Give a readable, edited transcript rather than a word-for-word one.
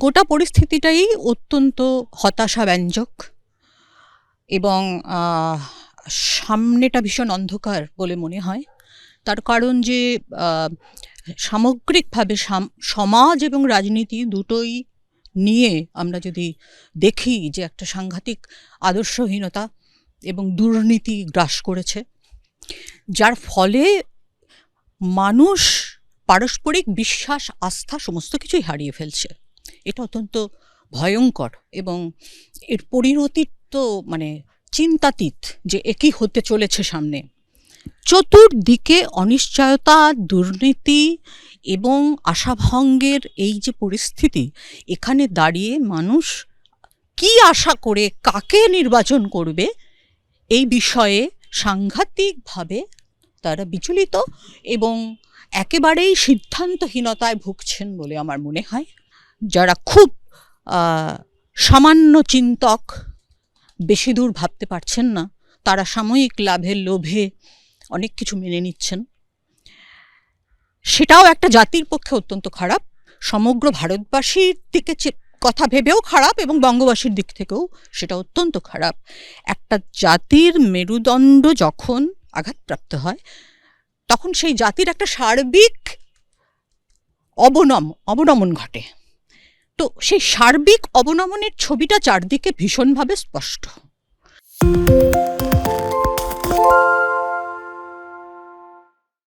গোটা পরিস্থিতিটাই অত্যন্ত হতাশাব্যঞ্জক এবং সামনেটা ভীষণ অন্ধকার বলে মনে হয়। তার কারণ যে সামগ্রিকভাবে সমাজ এবং রাজনীতি দুটোই নিয়ে আমরা যদি দেখি যে একটা সাংঘাতিক আদর্শহীনতা এবং দুর্নীতি গ্রাস করেছে, যার ফলে মানুষ পারস্পরিক বিশ্বাস, আস্থা সমস্ত কিছুই হারিয়ে ফেলছে। এটা অত্যন্ত ভয়ঙ্কর এবং এর পরিণতি তো মানে চিন্তাতীত যে একই হতে চলেছে সামনে। চতুর্দিকে অনিশ্চয়তা, দুর্নীতি এবং আশাভঙ্গের এই যে পরিস্থিতি, এখানে দাঁড়িয়ে মানুষ কি আশা করে কাকে নির্বাচন করবে এই বিষয়ে সাংঘাতিকভাবে তারা বিচলিত এবং একেবারেই সিদ্ধান্তহীনতায় ভুগছেন বলে আমার মনে হয়। যারা খুব সামান্য চিন্তক, বেশি দূর ভাবতে পারছেন না, তারা সাময়িক লাভের লোভে অনেক কিছু মেনে নিচ্ছেন। সেটাও একটা জাতির পক্ষে অত্যন্ত খারাপ, সমগ্র ভারতবাসীর দিকে কথা ভেবেও খারাপ এবং বঙ্গবাসীর দিক থেকেও সেটা অত্যন্ত খারাপ। একটা জাতির মেরুদণ্ড যখন আঘাতপ্রাপ্ত হয়, তখন সেই জাতির একটা সার্বিক অবনমন ঘটে। তো সেই সার্বিক অবনমনের ছবিটা চারদিকে ভীষণভাবে স্পষ্ট।